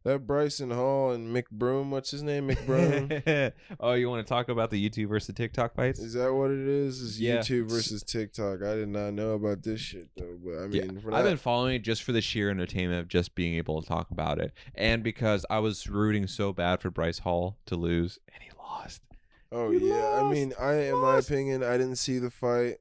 That Bryson Hall and McBroom, what's his name? McBroom. Oh, you want to talk about the YouTube versus TikTok fights? Is that what it is? Is Yeah. YouTube versus TikTok? I did not know about this shit though. But I mean, I've been following it just for the sheer entertainment of just being able to talk about it, and because I was rooting so bad for Bryce Hall to lose, and he lost. Oh He yeah, I lost. mean, in my opinion, I didn't see the fight.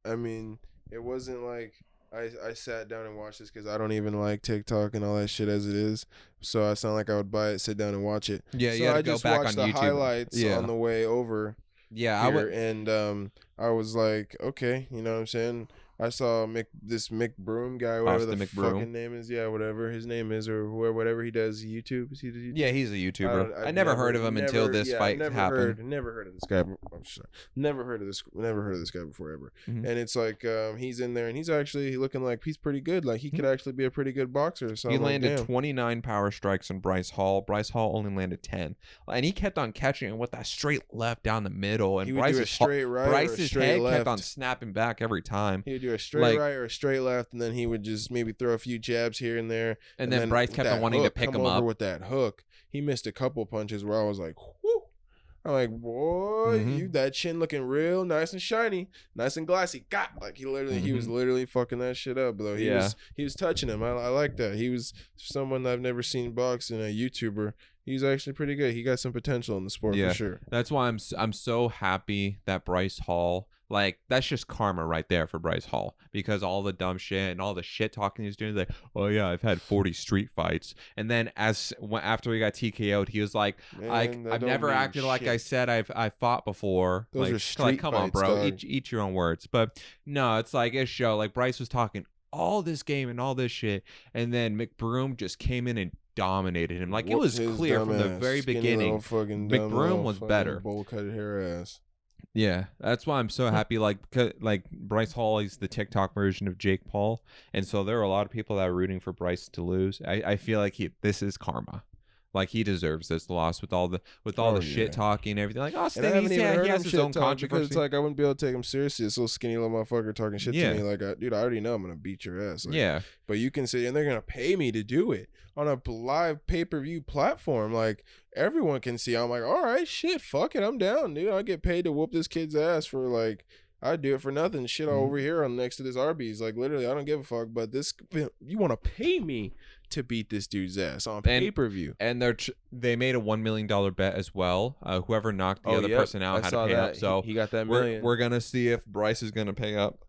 I mean, it wasn't like I sat down and watched this because I don't even like TikTok and all that shit as it is. So I sound like I would buy it, sit down and watch it. Yeah, so you gotta I go just back watched on the YouTube. highlights on the way over. Yeah, here, and I was like, okay, you know what I'm saying? I saw this McBroom guy, whatever Austin the McBroom. fucking name is, whatever his name is, or whatever he does, YouTube. Is he the YouTube? Yeah, he's a YouTuber. I've I never heard of him until this fight happened. Never heard of this guy. I'm sorry. Never heard of this guy before ever. Mhm. And it's like he's in there, and he's actually looking like he's pretty good. Like he could actually be a pretty good boxer. So He I'm like, landed damn. 29 power strikes on Bryce Hall. Bryce Hall only landed 10, and he kept on catching it with that straight left down the middle. And He would do a straight right or a Bryce's straight head left. kept on snapping back every time. He would do a straight Like- right or a straight left, and then he would just maybe throw a few jabs here and there. And then Bryce kept on wanting to pick him up. With that hook, he missed a couple punches where I was like, whoo. I'm like, boy, you that chin looking real nice and shiny, nice and glassy. God, like he was literally fucking that shit up, though. He was touching him. I like that. He was someone I've never seen boxing, a YouTuber. He's actually pretty good. He got some potential in the sport for sure. That's why I'm so happy that Bryce Hall, like, that's just karma right there for Bryce Hall, because all the dumb shit and all the shit talking he's doing, like, oh yeah, I've had 40 street fights, and then after he got TKO'd, he was like, I've never acted like I said I've fought before. Those like, are street come on, fights, bro, dog. eat your own words. But no, it's like a show. Like Bryce was talking all this game and all this shit, and then McBroom just came in and dominated him. Like, it was clear from the very beginning McBroom was better. Bowl-cutted hair ass. Yeah, that's why I'm so happy. Like Bryce Hall is the TikTok version of Jake Paul, and so there are a lot of people that are rooting for Bryce to lose. I feel like this is karma. Like, he deserves this loss with all the shit talking and everything. Like, Austin, he has his own controversy. Because it's like I wouldn't be able to take him seriously. It's so skinny little motherfucker talking shit to me. Like, dude, I already know I'm gonna beat your ass. Like, but you can say, and they're gonna pay me to do it on a live pay-per-view platform. Like, everyone can see. I'm like, all right, shit, fuck it, I'm down, dude. I get paid to whoop this kid's ass for like. I do it for nothing. Shit over here on next to this Arby's. Like, literally, I don't give a fuck. But you want to pay me to beat this dude's ass on pay-per-view. And they made a $1 million bet as well. Whoever knocked the other person out had to pay up. So he got that million. We're gonna see if Bryce is gonna pay up.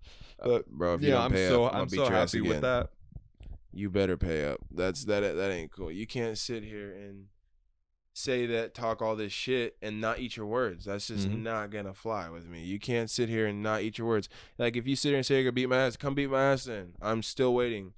Bro, if you don't pay up, I'm so happy with that. You better pay up. That ain't cool. You can't sit here and say that, talk all this shit and not eat your words. That's just not gonna fly with me. You can't sit here and not eat your words. Like, if you sit here and say you're gonna beat my ass, come beat my ass then. I'm still waiting.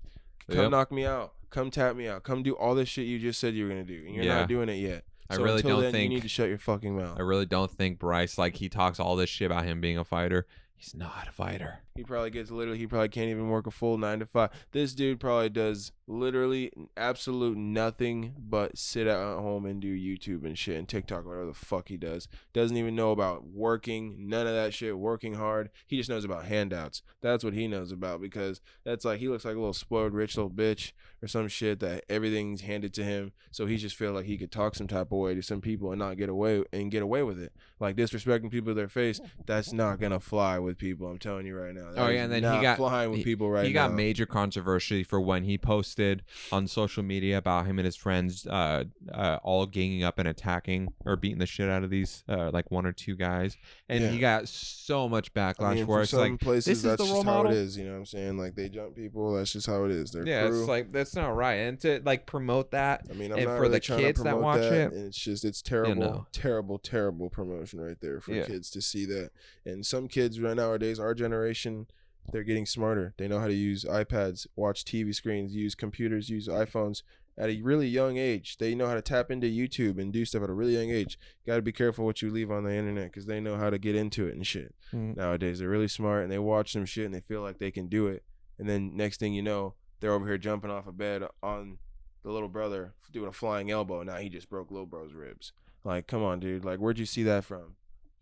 Come knock me out. Come tap me out. Come do all this shit you just said you were gonna do, and you're not doing it yet. So I really until don't then, think you need to shut your fucking mouth. I really don't think Bryce, like, he talks all this shit about him being a fighter. He's not a fighter. He probably can't even work a full 9 to 5. This dude probably does literally absolute nothing but sit at home and do YouTube and shit and TikTok, whatever the fuck he does. Doesn't even know about working, none of that shit, working hard. He just knows about handouts. That's what he knows about, because that's like, he looks like a little spoiled rich little bitch or some shit that everything's handed to him. So he just feel like he could talk some type of way to some people and not get away with it. Like, disrespecting people to their face, that's not gonna fly with people. I'm telling you right now. And then he got flying with people right now. He got major controversy for when he posted on social media about him and his friends all ganging up and attacking or beating the shit out of these like 1 or 2 guys, and he got so much backlash for it. Some like, places, this is the role model. How it is. You know what I'm saying? Like, they jump people. That's just how it is. Their crew. It's like, that's not right. And to like promote that, I mean, I'm and not for really the trying kids to that promote watch that. it, It's terrible, terrible promotion right there for kids to see that. And some kids right nowadays, our generation, they're getting smarter. They know how to use iPads, watch TV screens, use computers, use iPhones at a really young age. They know how to tap into YouTube and do stuff at a really young age. Got to be careful what you leave on the internet, because they know how to get into it and shit. Nowadays, they're really smart, and they watch some shit and they feel like they can do it. And then next thing you know, they're over here jumping off a bed on the little brother doing a flying elbow. Now he just broke little bro's ribs. Like, come on, dude. Like, where'd you see that from?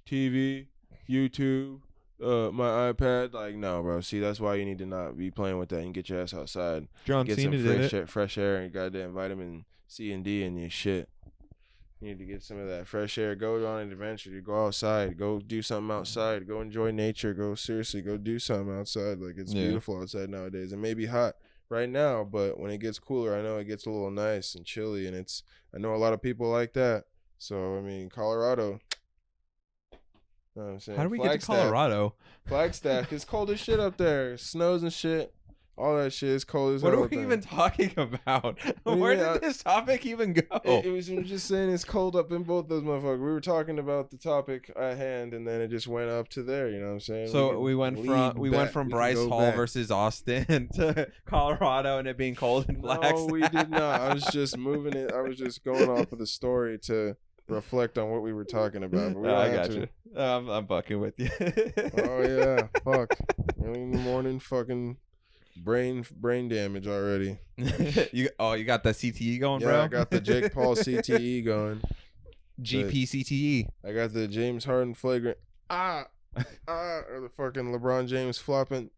TV, YouTube, my iPad. Like, no, bro. See, that's why you need to not be playing with that and get your ass outside. John Get Cena some did it. fresh air and goddamn vitamin C and D in your shit. You need to get some of that fresh air. Go on an adventure. You go outside. Go do something outside. Go enjoy nature. Go do something outside. Like, it's beautiful outside nowadays. It may be hot right now, but when it gets cooler, I know it gets a little nice and chilly, and I know a lot of people like that. So, I mean, Colorado. You know what I'm saying? How do we get to Colorado? Flagstaff. It's cold as shit up there. Snows and shit. All that shit is cold as hell. What are up we there. even talking about? What do you Where mean? did this topic even go? It was just saying it's cold up in both those motherfuckers. We were talking about the topic at hand, and then it just went up to there. You know what I'm saying? So we went from Bryce Hall versus Austin to Colorado, and it being cold in Flagstaff. No, we did not. I was just moving it. I was just going off of the story to reflect on what we were talking about. But we I got you. I'm fucking with you. Oh yeah, fuck. Early in the morning, fucking. Brain damage already. You got the CTE going, yeah, bro? I got the Jake Paul CTE going. GP CTE. I got the James Harden flagrant or the fucking LeBron James flopping